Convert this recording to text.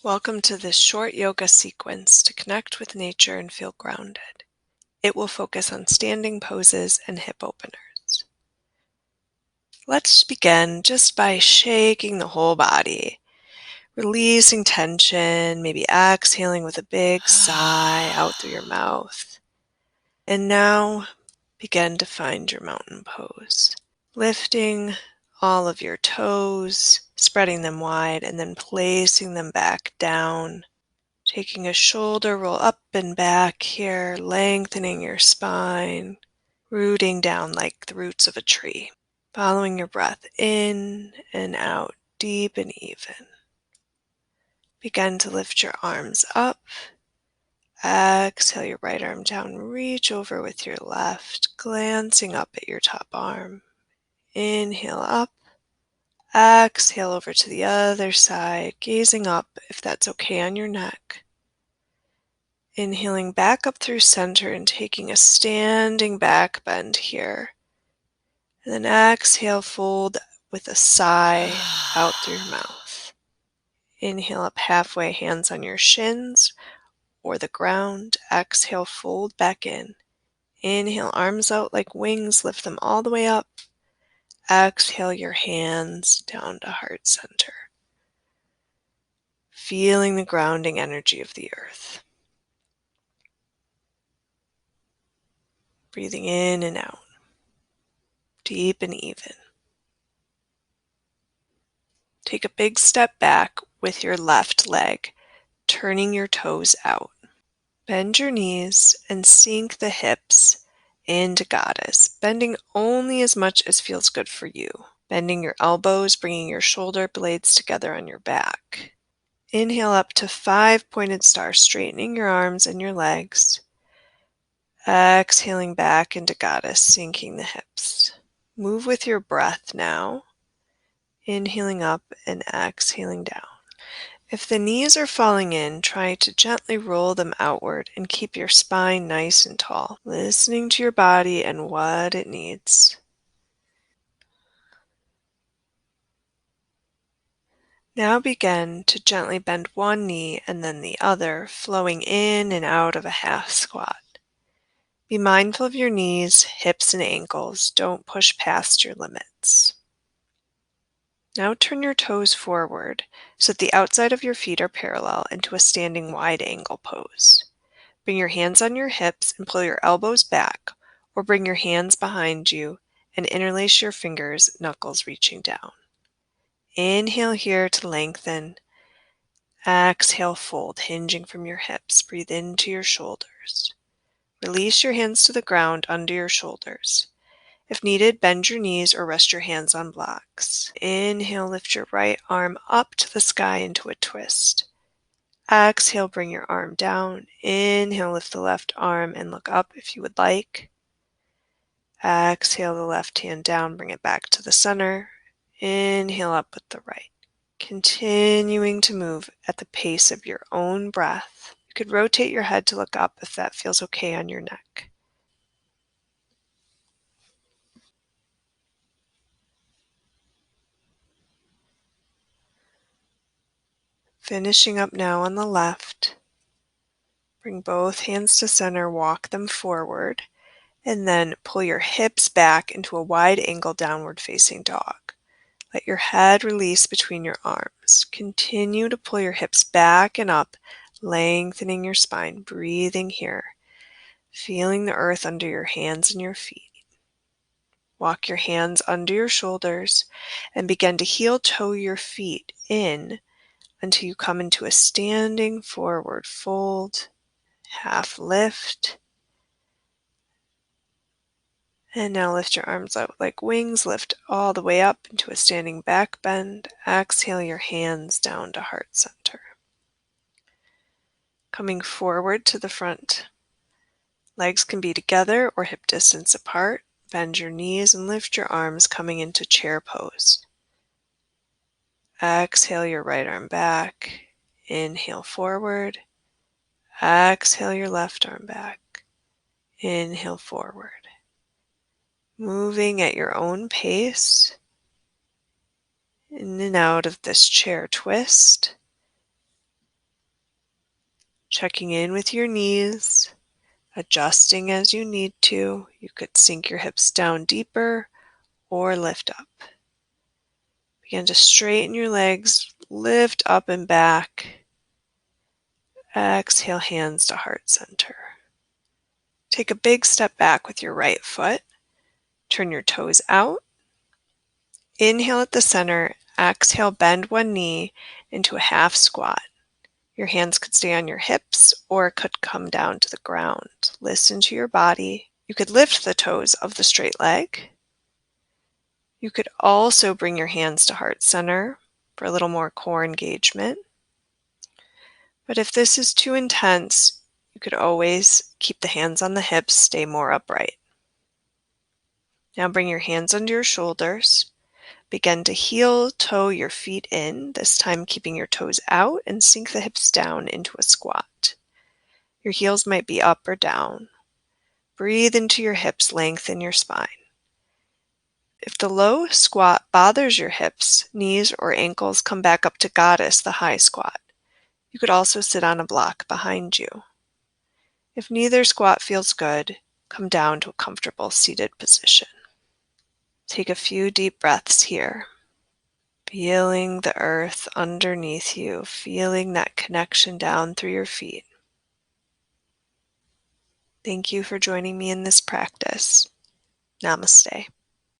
Welcome to this short yoga sequence to connect with nature and feel grounded. It will focus on standing poses and hip openers. Let's begin just by shaking the whole body, releasing tension, maybe exhaling with a big sigh out through your mouth. And now begin to find your mountain pose, lifting all of your toes, spreading them wide, and then placing them back down. Taking a shoulder roll up and back here, lengthening your spine, rooting down like the roots of a tree. Following your breath in and out, deep and even. Begin to lift your arms up. Exhale your right arm down, reach over with your left, glancing up at your top arm. Inhale up. Exhale over to the other side, gazing up if that's okay on your neck. Inhaling back up through center and taking a standing back bend here. And then exhale, fold with a sigh out through your mouth. Inhale up halfway, hands on your shins or the ground. Exhale, fold back in. Inhale, arms out like wings, lift them all the way up. Exhale your hands down to heart center. Feeling the grounding energy of the earth. Breathing in and out, deep and even. Take a big step back with your left leg, turning your toes out. Bend your knees and sink the hips into goddess, bending only as much as feels good for you. Bending your elbows, bringing your shoulder blades together on your back. Inhale up to 5 pointed stars, straightening your arms and your legs. Exhaling back into goddess, sinking the hips. Move with your breath now. Inhaling up and exhaling down. If the knees are falling in, try to gently roll them outward and keep your spine nice and tall, listening to your body and what it needs. Now begin to gently bend one knee and then the other, flowing in and out of a half squat. Be mindful of your knees, hips, and ankles. Don't push past your limits. Now turn your toes forward so that the outside of your feet are parallel into a standing wide angle pose. Bring your hands on your hips and pull your elbows back, or bring your hands behind you and interlace your fingers, knuckles reaching down. Inhale here to lengthen. Exhale, fold, hinging from your hips. Breathe into your shoulders. Release your hands to the ground under your shoulders. If needed, bend your knees or rest your hands on blocks. Inhale, lift your right arm up to the sky into a twist. Exhale, bring your arm down. Inhale, lift the left arm and look up if you would like. Exhale the left hand down, bring it back to the center. Inhale up with the right. Continuing to move at the pace of your own breath. You could rotate your head to look up if that feels okay on your neck. Finishing up now on the left. Bring both hands to center, walk them forward, and then pull your hips back into a wide angle downward facing dog. Let your head release between your arms. Continue to pull your hips back and up, lengthening your spine, breathing here, feeling the earth under your hands and your feet. Walk your hands under your shoulders and begin to heel toe your feet in until you come into a standing forward fold, half lift. And now lift your arms out like wings, lift all the way up into a standing back bend. Exhale your hands down to heart center. Coming forward to the front. Legs can be together or hip distance apart. Bend your knees and lift your arms, coming into chair pose. Exhale your right arm back. Inhale forward. Exhale your left arm back. Inhale forward. Moving at your own pace. In and out of this chair twist. checking in with your knees, adjusting as you need to. You could sink your hips down deeper or lift up. Begin to straighten your legs, lift up and back. Exhale, hands to heart center. Take a big step back with your right foot. Turn your toes out. Inhale at the center. Exhale, bend one knee into a half squat. Your hands could stay on your hips or it could come down to the ground. Listen to your body. You could lift the toes of the straight leg. You could also bring your hands to heart center for a little more core engagement. But if this is too intense, you could always keep the hands on the hips, stay more upright. Now bring your hands under your shoulders. Begin to heel toe your feet in, this time keeping your toes out, and sink the hips down into a squat. Your heels might be up or down. Breathe into your hips, lengthen your spine. If the low squat bothers your hips, knees, or ankles, come back up to goddess, the high squat. You could also sit on a block behind you. If neither squat feels good, come down to a comfortable seated position. Take a few deep breaths here. Feeling the earth underneath you, feeling that connection down through your feet. Thank you for joining me in this practice. Namaste.